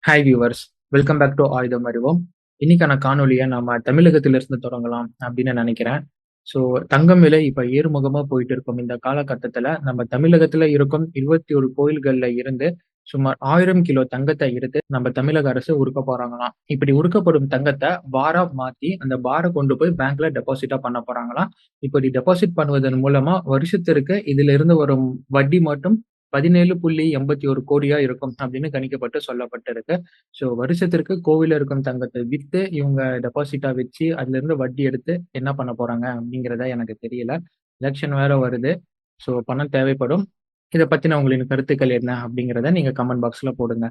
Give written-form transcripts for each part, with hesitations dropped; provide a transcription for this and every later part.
Hi viewers, welcome back to Ayudham Arivom. இன்னைக்கான காணொலியை நம்ம தமிழகத்திலிருந்து தொடங்கலாம் அப்படின்னு நினைக்கிறேன். ஸோ தங்கம் விலை இப்போ ஏறுமுகமா போயிட்டு இருக்கும் இந்த காலகட்டத்தில் நம்ம தமிழகத்தில் இருக்கும் 21 கோயில்களில் இருந்து சுமார் 1000 கிலோ தங்கத்தை எடுத்து நம்ம தமிழக அரசு உருக்க போறாங்களாம். இப்படி உருக்கப்படும் தங்கத்தை பாரா மாத்தி அந்த பாரை கொண்டு போய் பேங்க்ல டெபாசிட்டா பண்ண போறாங்களாம். இப்படி டெபாசிட் பண்ணுவதன் மூலமா வருஷத்திற்கு இதுல இருந்து வரும் வட்டி மட்டும் 17.81 கோடியா இருக்கும் அப்படின்னு கணிக்கப்பட்டு சொல்லப்பட்டிருக்கு. ஸோ வருஷத்திற்கு கோவில்ல இருக்கும் தங்கத்தை வித்து இவங்க டெபாசிட்டா வச்சு அதுல இருந்து வட்டி எடுத்து என்ன பண்ண போறாங்க அப்படிங்கிறத எனக்கு தெரியல. எலெக்ஷன் வேற வருது. ஸோ பணம் தேவைப்படும். இதை பத்தின உங்களின் கருத்துக்கள் என்ன அப்படிங்கிறத நீங்க கமெண்ட் பாக்ஸ்ல போடுங்க.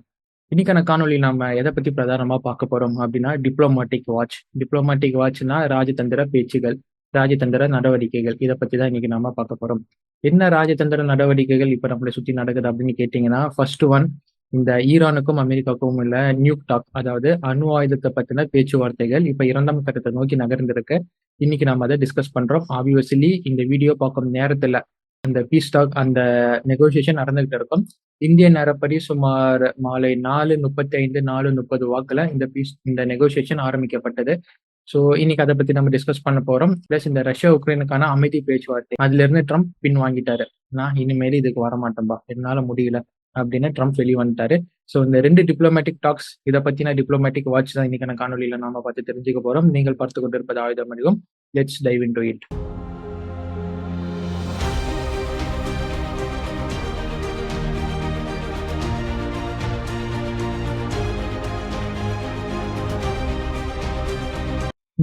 இன்னைக்கான காணொலி நாம எதை பத்தி பிரதானமா பார்க்க போறோம் அப்படின்னா டிப்ளோமேட்டிக் வாட்ச். டிப்ளோமேட்டிக் வாட்ச்னா ராஜதந்திர பேச்சுகள், ராஜதந்திர நடவடிக்கைகள். இதை பத்தி தான் இன்னைக்கு நாம பார்க்க போறோம். என்ன ராஜதந்திர நடவடிக்கைகள் இப்ப நம்மளை சுத்தி நடக்குது அப்படின்னு கேட்டீங்கன்னா, ஃபர்ஸ்ட் ஒன், இந்த ஈரானுக்கும் அமெரிக்காவுக்கும் உள்ள நியூக் டாக், அதாவது அணு ஆயுதத்தை பத்தின பேச்சுவார்த்தைகள் இப்ப 2ஆம் கட்டத்தை நோக்கி நகர்ந்திருக்கு. இன்னைக்கு நாம அதை டிஸ்கஸ் பண்றோம். ஆப்வியஸ்லி இந்த வீடியோ பார்க்கும் நேரத்துல அந்த பீஸ் டாக், அந்த நெகோசியேஷன் நடந்துகிட்டு இருக்கும். இந்திய நேரப்படி சுமார் மாலை 4:35 4:30 வாக்குல இந்த நெகோசியேஷன் ஆரம்பிக்கப்பட்டது. ஸோ இன்னைக்கு அதை பத்தி நம்ம டிஸ்கஸ் பண்ண போறோம். பிளஸ் இந்த ரஷ்யா உக்ரைனுக்கான அமைதி பேச்சுவார்த்தை அதுல இருந்து ட்ரம்ப் பின் வாங்கிட்டாரு. நான் இனிமேல் இதுக்கு வரமாட்டேன்பா, என்னால முடியல அப்படின்னு ட்ரம்ப் வெளியே வந்துட்டாரு. ஸோ இந்த 2 டிப்ளமேட்டிக் டாக்ஸ், இதை பத்தின டிப்ளமேட்டிக் வாட்ச் தான் இன்னைக்கான காணொலியில நாம பார்த்து தெரிஞ்சுக்க போறோம். நீங்கள் பார்த்து கொண்டிருப்பது ஆயுதம் அறிவோம். Let's dive into it.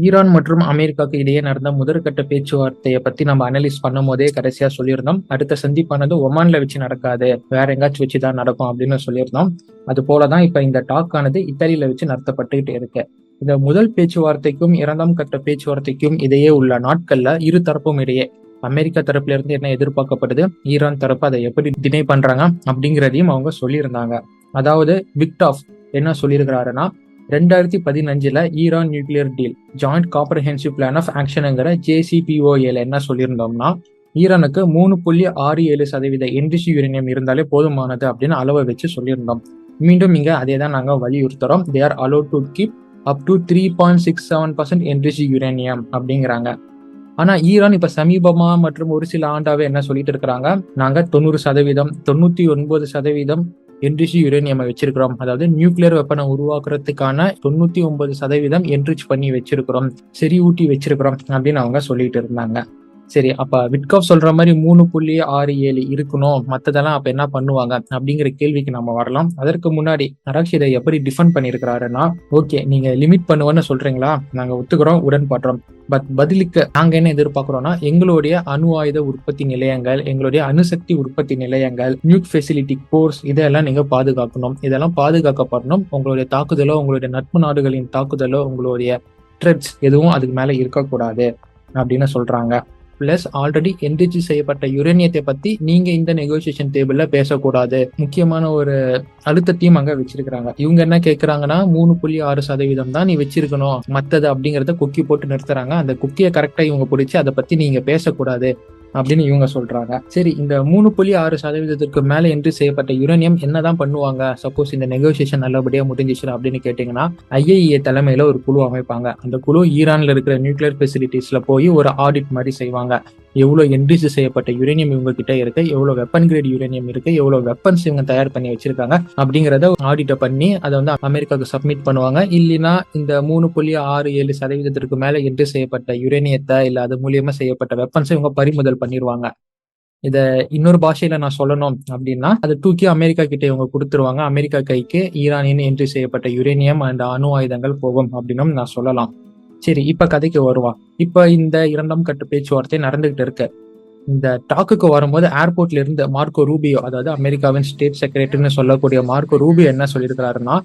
Iran மற்றும் அமெரிக்காவுக்கு இடையே நடந்த முதற்கட்ட பேச்சுவார்த்தையை பத்தி நம்ம அனலைஸ் பண்ணும் போதே கடைசியா சொல்லியிருந்தோம். அடுத்த சந்திப்பானது ஒமான்ல வச்சு நடக்காது, வேற எங்காச்சும் வச்சுதான் நடக்கும் அப்படின்னு சொல்லியிருந்தோம். அது போலதான் இப்ப இந்த டாக் ஆனது இத்தாலியில வச்சு நடத்தப்பட்டுக்கிட்டு இருக்கு. இந்த முதல் பேச்சுவார்த்தைக்கும் 2ஆம் கட்ட பேச்சுவார்த்தைக்கும் இடையே உள்ள நாட்கள்ல இரு தரப்பும் இடையே அமெரிக்கா தரப்புல இருந்து என்ன எதிர்பார்க்கப்படுது, ஈரான் தரப்பு அதை எப்படி டினை பண்றாங்க அப்படிங்கிறதையும் அவங்க சொல்லியிருந்தாங்க. அதாவது விக்டாஃப் என்ன சொல்லியிருக்கிறாருன்னா, 2015 Iran nuclear deal joint comprehensive plan of ஆக்ஷனுங்கிற JCPOA என்ன சொல்லியிருந்தோம்னா, ஈரானுக்கு 3.67% என்ரிச்டு யுரேனியம் இருந்தாலே போதுமானது அப்படின்னு அளவை வச்சு சொல்லியிருந்தோம். மீண்டும் இங்க அதே தான் நாங்க வலியுறுத்துறோம். They are allowed to keep up to 3.67% enriched uranium அப்படிங்கிறாங்க. ஆனா ஈரான் இப்ப சமீபமா மற்றும் ஒரு சில ஆண்டாவே என்ன சொல்லிட்டு இருக்கிறாங்க, நாங்க 90%, 99% என்ரிச் யுரேனியம் வச்சிருக்கிறோம். அதாவது நியூக்ளியர் வெப்பனை உருவாக்குறதுக்கான 99% என்ரிச் பண்ணி வச்சிருக்கிறோம், செறிவூட்டி வச்சிருக்கிறோம் அப்படின்னு அவங்க சொல்லிட்டு இருந்தாங்க. சரி, அப்ப விட்காஃப் சொல்ற மாதிரி 3.67 இருக்கணும், மத்ததெல்லாம் அப்ப என்ன பண்ணுவாங்க அப்படிங்கிற கேள்விக்கு நம்ம வரலாம். அதற்கு முன்னாடி நராக்ஷி இதை எப்படி டிஃபெண்ட் பண்ணிருக்கிறாருன்னா, ஓகே நீங்க லிமிட் பண்ணுவேன்னு சொல்றீங்களா, நாங்க ஒத்துக்கிறோம், உடன்படுறோம். பட் பதிலுக்கு நாங்க என்ன எதிர்பார்க்கிறோம்னா, எங்களுடைய அணு ஆயுத உற்பத்தி நிலையங்கள், எங்களுடைய அணுசக்தி உற்பத்தி நிலையங்கள், நியூக் ஃபெசிலிட்டி கோர்ஸ், இதெல்லாம் நீங்க பாதுகாக்கணும். இதெல்லாம் பாதுகாக்கப்படணும். உங்களுடைய தாக்குதலோ, உங்களுடைய நட்பு நாடுகளின் தாக்குதலோ, உங்களுடைய த்ரெட்ஸ் எதுவும் அதுக்கு மேல இருக்கக்கூடாது அப்படின்னு சொல்றாங்க. பிளஸ் ஆல்ரெடி என்ரிச் செய்யப்பட்ட யுரேனியத்தை பத்தி நீங்க இந்த நெகோசியேஷன் டேபிள்ல பேசக்கூடாது, முக்கியமான ஒரு அழுத்தத்தையும் அங்க வச்சிருக்காங்க. இவங்க என்ன கேட்கறாங்கன்னா, 3.6% தான் நீ வச்சிருக்கணும், மத்தது அப்படிங்கறத குக்கி போட்டு நிறுத்துறாங்க. அந்த குக்கியை கரெக்டா இவங்க பிடிச்சி அதை பத்தி நீங்க பேசக்கூடாது அப்படின்னு இவங்க சொல்றாங்க. சரி, இந்த 3.6% மேல என்ட்ரி செய்யப்பட்ட யுரேனியம் என்னதான் பண்ணுவாங்க சப்போஸ் இந்த நெகோசியேஷன் நல்லபடியா முடிஞ்சிச்சு அப்படின்னு கேட்டீங்கன்னா, IAEA தலைமையில ஒரு குழு அமைப்பாங்க. அந்த குழு ஈரான்ல இருக்கிற நியூக்ளியர் ஃபெசிலிட்டிஸ்ல போய் ஒரு ஆடிட் மாதிரி செய்வாங்க. எவ்வளவு என்ரிச் செய்யப்பட்ட யுரேனியம் இவங்க கிட்ட இருக்கு, எவ்வளவு வெப்பன் கிரேட் யுரேனியம் இருக்கு, எவ்வளவு வெப்பன்ஸ் இவங்க தயார் பண்ணி வச்சிருக்காங்க அப்படிங்கறத ஆடிட்டை பண்ணி அதை அமெரிக்காவுக்கு சப்மிட் பண்ணுவாங்க. இல்லைன்னா இந்த 3.67% மேல என்ட்ரி செய்யப்பட்ட யுரேனியத்தை இல்ல அது மூலியமா செய்யப்பட்ட வெப்பன்ஸ் இவங்க பறிமுதல் பண்ணிடுவாங்க. இத இன்னொரு பாஷையில நான் சொல்லணும் அப்படின்னா, அதை தூக்கி அமெரிக்கா கிட்ட இவங்க கொடுத்துருவாங்க. அமெரிக்கா கைக்கு ஈரானின் என்ட்ரி செய்யப்பட்ட யுரேனியம் அண்ட் அணு ஆயுதங்கள் போகும் அப்படின்னு நான் சொல்லலாம். சரி, இப்ப கதைக்கு வருவான். இப்ப இந்த 2ஆம் கட்ட பேச்சுவார்த்தை நடந்துகிட்டு இருக்கு. இந்த டாக்குக்கு வரும்போது ஏர்போர்ட்ல இருந்து மார்க்கோ ரூபியோ, அதாவது அமெரிக்காவின் ஸ்டேட் செக்ரட்டரின்னு சொல்லக்கூடிய மார்க்கோ ரூபியோ என்ன சொல்லியிருக்கிறாருன்னா,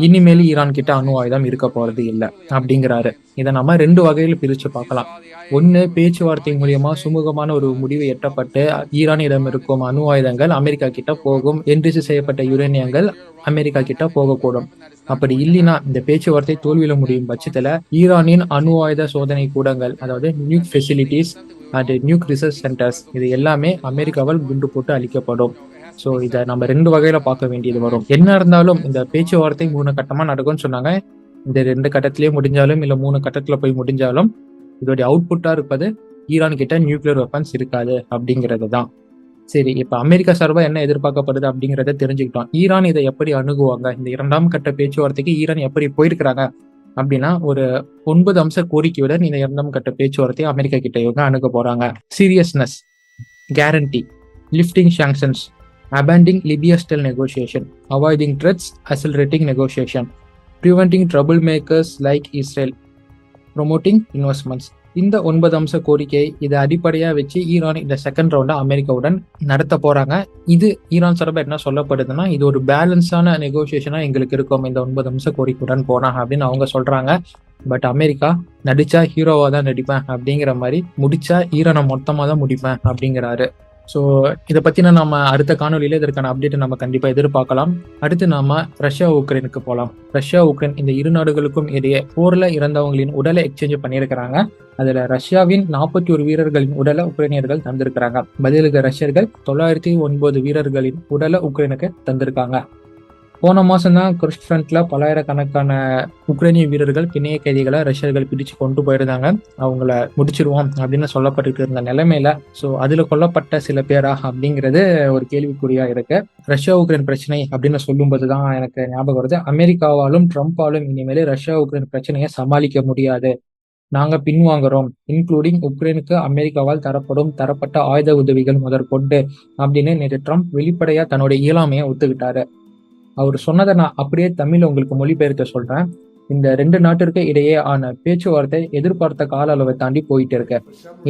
இனிமேல் ஈரான் கிட்ட அணு ஆயுதம் இருக்க போறது இல்லை அப்படிங்கிறாரு. இதை நம்ம 2 வகையில பிரிச்சு பார்க்கலாம். ஒண்ணு, பேச்சுவார்த்தை மூலியமா சுமூகமான ஒரு முடிவு எட்டப்பட்டு ஈரானிடம் இருக்கும் அணு ஆயுதங்கள் அமெரிக்கா கிட்ட போகும், என்ரிச் செய்யப்பட்ட யுரேனியங்கள் அமெரிக்கா கிட்ட போகக்கூடும். அப்படி இல்லைன்னா இந்த பேச்சுவார்த்தை தோல்வியில முடியும் பட்சத்துல ஈரானின் அணு ஆயுத சோதனை கூடங்கள், அதாவது nook facilities and nook research centres, இது எல்லாமே அமெரிக்காவால் குண்டு போட்டு அழிக்கப்படும். ஸோ இதை நம்ம 2 வகையில பார்க்க வேண்டியது வரும். என்ன இருந்தாலும் இந்த பேச்சுவார்த்தை 3 கட்டமா நடக்கும்னு சொன்னாங்க. இந்த 2 கட்டத்திலேயே முடிஞ்சாலும் இல்ல 3 கட்டத்துல போய் முடிஞ்சாலும் இதோடைய அவுட்புட்டா இருப்பது ஈரான் கிட்ட நியூக்ளியர் வெப்பன்ஸ் இருக்காது அப்படிங்கிறது தான். சரி, இப்ப அமெரிக்கா சார்பா என்ன எதிர்பார்க்கப்படுது அப்படிங்கிறத தெரிஞ்சுக்கிட்டோம். ஈரான் இதை எப்படி அணுகுவாங்க, இந்த 2ஆம் கட்ட பேச்சுவார்த்தைக்கு ஈரான் எப்படி போயிருக்கிறாங்க அப்படின்னா, ஒரு 9 அம்ச கோரிக்கையுடன் இந்த 2ஆம் கட்ட பேச்சுவார்த்தையை அமெரிக்கா கிட்ட இவங்க அணுக போறாங்க. Seriousness, guarantee, lifting sanctions, abandoning Libya style negotiation, avoiding threats, accelerating negotiation, preventing troublemakers like Israel, promoting investments. இந்த 9 அம்ச கோரிக்கை இதை அடிப்படையா வச்சு ஈரான் இந்த செகண்ட் ரவுண்டா அமெரிக்காவுடன் நடத்த போறாங்க. இது ஈரான் சார்பா என்ன சொல்லப்படுதுன்னா, இது ஒரு பேலன்ஸான நெகோசியேஷனா எங்களுக்கு இருக்கும் இந்த 9 அம்ச கோரிக்கையுடன் போனா அப்படின்னு அவங்க சொல்றாங்க. பட் அமெரிக்கா நடிச்சா ஹீரோவா தான் நடிப்பேன் அப்படிங்கிற மாதிரி, முடிச்சா ஈரானை மொத்தமா தான் முடிப்பேன் அப்படிங்கிறாரு. ஸோ இதை பற்றின நம்ம அடுத்த காணொலியில் இதற்கான அப்டேட்டை நம்ம கண்டிப்பாக எதிர்பார்க்கலாம். அடுத்து நாம ரஷ்யா உக்ரைனுக்கு போகலாம். ரஷ்யா உக்ரைன் இந்த இரு நாடுகளுக்கும் இடையே போரில் இறந்தவங்களின் உடலை எக்ஸ்சேஞ்ச் பண்ணியிருக்கிறாங்க. அதில் ரஷ்யாவின் 41 வீரர்களின் உடலை உக்ரைனியர்கள் தந்திருக்கிறாங்க. பதிலுக்கு ரஷ்யர்கள் 909 வீரர்களின் உடலை உக்ரைனுக்கு தந்திருக்காங்க. போன மாதம் தான் குர்ஸ்க் ஃப்ரண்ட்ல பல்லாயிரக்கணக்கான உக்ரைனிய வீரர்கள் பிணைய கைதிகளை ரஷ்யர்கள் பிடிச்சு கொண்டு போயிருந்தாங்க. அவங்கள முடிச்சிருவோம் அப்படின்னு சொல்லப்பட்டு இருந்த நிலைமையில ஸோ அதுல கொல்லப்பட்ட சில பேரா அப்படிங்கிறது ஒரு கேள்விக்குறியா இருக்கு. ரஷ்யா உக்ரைன் பிரச்சனை அப்படின்னு சொல்லும்போது தான் எனக்கு ஞாபகம் வருது, அமெரிக்காவாலும் ட்ரம்ப்பாலும் இனிமேல் ரஷ்யா உக்ரைன் பிரச்சனையை சமாளிக்க முடியாது, நாங்க பின்வாங்குறோம், இன்க்ளூடிங் உக்ரைனுக்கு அமெரிக்காவால் தரப்பட்ட ஆயுத உதவிகள் முதற்கொண்டு அப்படின்னு நேற்று ட்ரம்ப் வெளிப்படையா தன்னுடைய இயலாமையை ஒத்துக்கிட்டாரு. அவர் சொன்னதை நான் அப்படியே தமிழ் உங்களுக்கு மொழிபெயர்த்து சொல்றேன். இந்த 2 நாட்டிற்கு இடையே ஆன பேச்சுவார்த்தை எதிர்பார்த்த கால அளவை தாண்டி போயிட்டு இருக்க.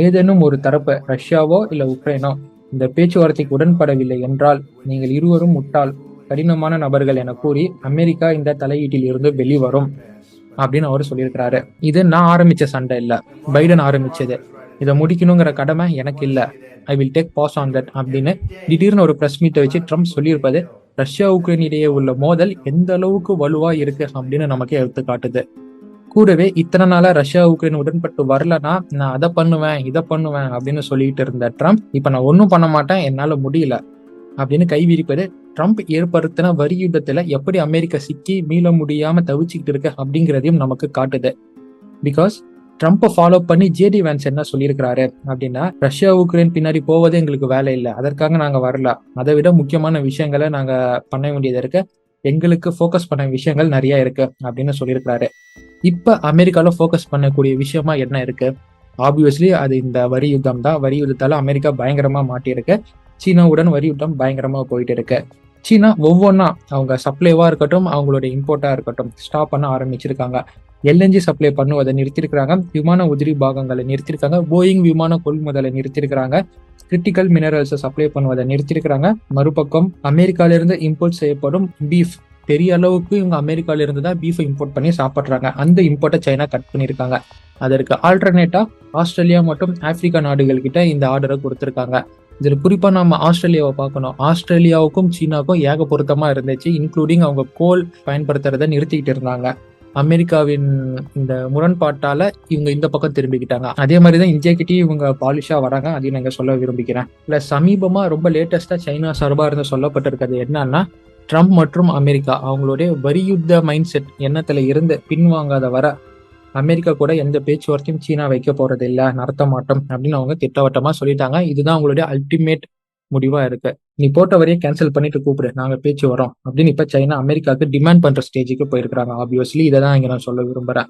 ஏதேனும் ஒரு தரப்பு, ரஷ்யாவோ இல்ல உக்ரைனோ, இந்த பேச்சுவார்த்தைக்கு உடன்படவில்லை என்றால் நீங்கள் இருவரும் முட்டாள், கடினமான நபர்கள் என கூறி அமெரிக்கா இந்த தலையீட்டில் இருந்து வெளிவரும் அப்படின்னு அவர் சொல்லியிருக்கிறாரு. இது நான் ஆரம்பிச்ச சண்டை இல்ல, பைடன் ஆரம்பிச்சது. இதை முடிக்கணுங்கிற கடமை எனக்கு இல்ல, I will take pass on that அப்படின்னு திடீர்னு ஒரு பிரஸ் மீட்டை வச்சு ட்ரம்ப் சொல்லியிருப்பது ரஷ்யா உக்ரைன் இடையே உள்ள மோதல் எந்த அளவுக்கு வலுவா இருக்கு அப்படின்னு நமக்கு எடுத்து காட்டுது. கூடவே இத்தனை நாளா ரஷ்யா உக்ரைன் உடன்பட்டு வரலன்னா நான் அதை பண்ணுவேன் இதை பண்ணுவேன் அப்படின்னு சொல்லிட்டு இருந்த ட்ரம்ப் இப்ப நான் ஒன்னும் பண்ண மாட்டேன், என்னால முடியல அப்படின்னு கைவிரிப்பது ட்ரம்ப் ஏற்படுத்தின வரி யுத்தத்துல எப்படி அமெரிக்கா சிக்கி மீள முடியாம தவிச்சுக்கிட்டு இருக்கு அப்படிங்கிறதையும் நமக்கு காட்டுது. பிகாஸ் ட்ரம்ப்பை ஃபாலோ பண்ணி ஜேடி வேன்ஸ் என்ன சொல்லியிருக்கிறாரு அப்படின்னா, ரஷ்யா உக்ரைன் பின்னாடி போவதே எங்களுக்கு வேலை இல்லை, அதற்காக நாங்க வரல, அதை விட முக்கியமான விஷயங்களை நாங்க பண்ண வேண்டியது இருக்கு, எங்களுக்கு ஃபோக்கஸ் பண்ண விஷயங்கள் நிறைய இருக்கு அப்படின்னு சொல்லியிருக்கிறாரு. இப்ப அமெரிக்கால ஃபோக்கஸ் பண்ணக்கூடிய விஷயமா என்ன இருக்கு? ஆப்வியஸ்லி அது இந்த வரி யுத்தம் தான். வரி யுத்தத்தால அமெரிக்கா பயங்கரமா மாட்டியிருக்கு. சீனாவுடன் வரி யுத்தம் பயங்கரமா போயிட்டு இருக்கு. சீனா ஒவ்வொன்றா அவங்க சப்ளைவா இருக்கட்டும், அவங்களுடைய இம்போர்ட்டா இருக்கட்டும் ஸ்டாப் பண்ண ஆரம்பிச்சிருக்காங்க. எல்என்ஜி சப்ளை பண்ணுவதை நிறுத்திருக்கிறாங்க, விமான உதிரி பாகங்களை நிறுத்திருக்காங்க, போயிங் விமான கொள்முதலை நிறுத்திருக்கிறாங்க, கிரிட்டிக்கல் மினரல்ஸை சப்ளை பண்ணுவதை நிறுத்திருக்கிறாங்க. மறுபக்கம் அமெரிக்கால இருந்து இம்போர்ட் செய்யப்படும் பீஃப், பெரிய அளவுக்கு இவங்க அமெரிக்கால இருந்து தான் பீஃபை இம்போர்ட் பண்ணி சாப்பிட்றாங்க. அந்த இம்போர்ட்டை சைனா கட் பண்ணியிருக்காங்க. அதற்கு ஆல்டர்னேட்டா ஆஸ்திரேலியா மற்றும் ஆப்பிரிக்கா நாடுகள் கிட்ட இந்த ஆர்டரை கொடுத்திருக்காங்க. இதுல குறிப்பா நம்ம ஆஸ்திரேலியாவை பார்க்கணும். ஆஸ்திரேலியாவுக்கும் சீனாவுக்கும் ஏக பொருத்தமா இருந்துச்சு, இன்க்ளூடிங் அவங்க கோல் பயன்படுத்துறதை நிறுத்திக்கிட்டு இருந்தாங்க. அமெரிக்காவின் இந்த முரண்பாட்டால இவங்க இந்த பக்கம் திரும்பிக்கிட்டாங்க. அதே மாதிரிதான் இந்தியா கிட்டயும் இவங்க பாலிஷா வராங்க, அதையும் நாங்க சொல்ல விரும்பிக்கிறேன். பிளஸ் சமீபமா ரொம்ப லேட்டஸ்டா சைனா சார்பா இருந்து சொல்லப்பட்டிருக்கிறது என்னன்னா, ட்ரம்ப் மற்றும் அமெரிக்கா அவங்களுடைய வரி யுத்த மைண்ட் செட் எண்ணத்துல இருந்து பின்வாங்காத வர அமெரிக்கா கூட எந்த பேச்சுவார்த்தையும் சீனா வைக்க போறது இல்ல, நடத்த மாட்டோம் அப்படின்னு அவங்க திட்டவட்டமா சொல்லிட்டாங்க. இதுதான் அவங்களுடைய அல்டிமேட் முடிவா இருக்கு. நீ போட்ட வரையே கேன்சல் பண்ணிட்டு கூப்பிடு, நாங்க பேச்சு வரோம் அப்படின்னு இப்ப சைனா அமெரிக்காவுக்கு டிமாண்ட் பண்ற ஸ்டேஜுக்கு போயிருக்காங்க. ஆப்வியஸ்லி இதை தான் இங்க நான் சொல்ல விரும்புறேன்.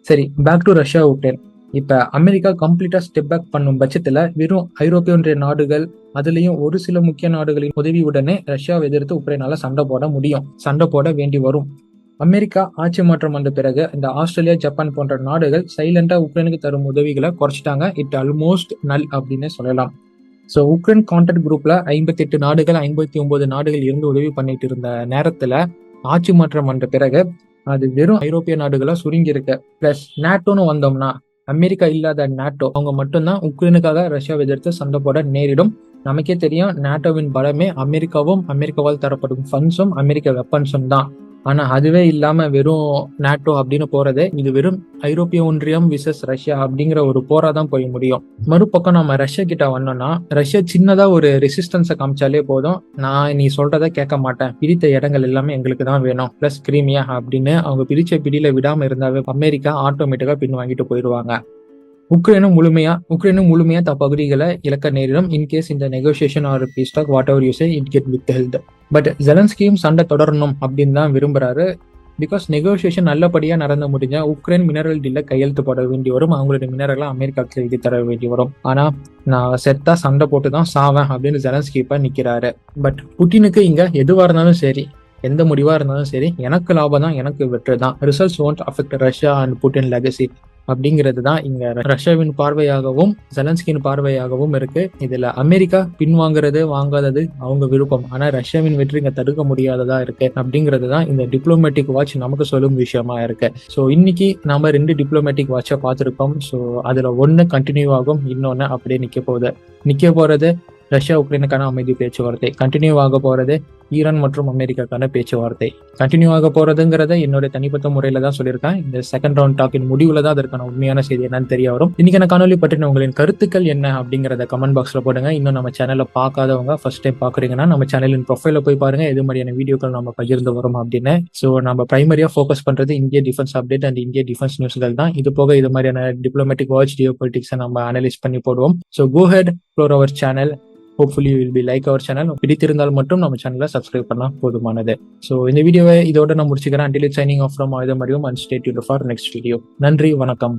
சரி, பேக் டு ரஷ்யா உக்ரைன். இப்ப அமெரிக்கா கம்ப்ளீட்டா ஸ்டெப் பேக் பண்ணும் பட்சத்துல வெறும் ஐரோப்பிய ஒன்றிய நாடுகள், அதுலயும் ஒரு சில முக்கிய நாடுகளின் உதவியுடனே ரஷ்யாவை எதிர்த்து உக்ரைனால சண்டை போட முடியும், சண்டை போட வேண்டி வரும். அமெரிக்கா ஆட்சி மாற்றம் வந்த பிறகு இந்த ஆஸ்திரேலியா, ஜப்பான் போன்ற நாடுகள் சைலண்டா உக்ரைனுக்கு தரும் உதவிகளை குறைச்சிட்டாங்க. இட் ஆல்மோஸ்ட் நல் அப்படின்னு சொல்லலாம். ஸோ உக்ரைன் கான்டாக்ட் குரூப்ல 58 நாடுகள் 59 நாடுகள் இருந்து உதவி பண்ணிட்டு இருந்த நேரத்துல ஆட்சி மாற்றம் வந்த பிறகு அது வெறும் ஐரோப்பிய நாடுகளா சுருங்கி இருக்கு. பிளஸ் நேட்டோன்னு வந்தோம்னா அமெரிக்கா இல்லாத நேட்டோ அவங்க மட்டும்தான் உக்ரைனுக்காக ரஷ்யாவை எதிர்த்து சண்டை போட நேரிடும். நமக்கே தெரியும், நேட்டோவின் பலமே அமெரிக்காவும் அமெரிக்காவால் தரப்படும் ஃபண்ட்ஸும் அமெரிக்க வெப்பன்ஸும் தான். ஆனா அதுவே இல்லாம வெறும் நாட்டோ அப்படின்னு போறது இது வெறும் ஐரோப்பிய ஒன்றியம் விசஸ் ரஷ்யா அப்படிங்கிற ஒரு போரா தான் போய் முடியும். மறுபக்கம் நம்ம ரஷ்யா கிட்ட வந்தோம்னா ரஷ்யா சின்னதா ஒரு ரெசிஸ்டன்ஸை காமிச்சாலே போதும், நான் நீ சொல்றத கேட்க மாட்டேன், பிடித்த இடங்கள் எல்லாமே எங்களுக்கு தான் வேணும் பிளஸ் கிரீமியா அப்படின்னு அவங்க பிடிச்ச பிடியில விடாம இருந்தாவே அமெரிக்கா ஆட்டோமேட்டிக்கா பின் வாங்கிட்டு போயிடுவாங்க. உக்ரைனும் முழுமையா பகுதிகளை இழக்க நேரிடும் இன்கேஸ் இந்த negotiation or peace talk whatever you say it get with health. But ஜெலன்ஸ்கியும் சண்டை தொடரணும் அப்படின்னு தான் விரும்புறாரு. பிகாஸ் நெகோசியேஷன் நல்லபடியா நடந்து முடிஞ்சா உக்ரைன் மினரல் டீல்ல கையெழுத்து போட வேண்டி வரும், அவங்களுடைய மினரலை அமெரிக்காவுக்கு எழுதி தர வேண்டி வரும். ஆனா நான் செத்தா சண்டை போட்டு தான் சாவேன் அப்படின்னு ஜெலன்ஸ்கி இப்ப நிக்கிறாரு. பட் புட்டினுக்கு இங்க எதுவா இருந்தாலும் சரி, எந்த முடிவா இருந்தாலும் சரி, எனக்கு லாபம் தான், எனக்கு வெற்றி தான், results won't affect Russia and Putin legacy அப்படிங்கிறது தான் இங்க ரஷ்யாவின் பார்வையாகவும் ஜெலன்ஸ்கியின் பார்வையாகவும் இருக்கு. இதுல அமெரிக்கா பின்வாங்குறது வாங்காதது அவங்க விருப்பம், ஆனா ரஷ்யாவின் வெற்றி இங்க தடுக்க முடியாததா இருக்கு அப்படிங்கிறது தான் இந்த டிப்ளமேட்டிக் வாட்ச் நமக்கு சொல்லும் விஷயமா இருக்கு. ஸோ இன்னைக்கு நாம 2 டிப்ளமேட்டிக் வாட்சை பார்த்துருக்கோம். ஸோ அதுல ஒன்னு கண்டினியூ ஆகும், இன்னொன்னு அப்படியே நிக்க போறது ரஷ்யா உக்ரைனுக்கான அமைதி பேச்சுவார்த்தை, கண்டினியூ ஆக போறது ஈரான் மற்றும் அமெரிக்காக்கான பேச்சுவார்த்தை. கண்டினியூ ஆக போறதுங்கிறத என்னோட தனிப்பட்ட முறையில தான் சொல்லியிருக்கேன். இந்த செகண்ட் ரவுண்ட் டாக்கின் முடிவுல தான் அதற்கான உண்மையான செய்தி என்னன்னு தெரிய வரும். இன்னைக்கான காணொலி பற்றின உங்களின் கருத்துக்கள் என்ன அப்படிங்கறத கமெண்ட் பாக்ஸ்ல போடுங்க. இன்னும் நம்ம சேனலை பார்க்காதவங்க ஃபர்ஸ்ட் டைம் பாக்குறீங்கன்னா நம்ம சேனலின் ப்ரொஃபைல போய் பாருங்க, எது மாதிரியான வீடியோக்கள் நம்ம பகிர்ந்து வரும் அப்படின்னு. ஸோ நம்ம பிரைமரியா ஃபோக்கஸ் பண்றது இந்திய டிஃபென்ஸ் அப்டேட் அண்ட் இந்திய டிஃபென்ஸ் நியூஸ்கள் தான். இது போக இது மாதிரியான டிப்ளமேட்டிக் வாட்ச், ஜியோ பொலிட்டிக்ஸை நம்ம அனலைஸ் பண்ணி போடுவோம். So go head for our channel. Hopefully will be like our channel. பிடித்திருந்தால் மட்டும் நம்ம சேனலை சப்ஸ்கிரைப் பண்ணா போதுமானது. ஸோ இந்த வீடியோவை இதோட நான் முடிச்சுக்கிறேன். Until it's signing off from ஆயுதம் அறிவும் and stay tuned for next video. நன்றி, வணக்கம்.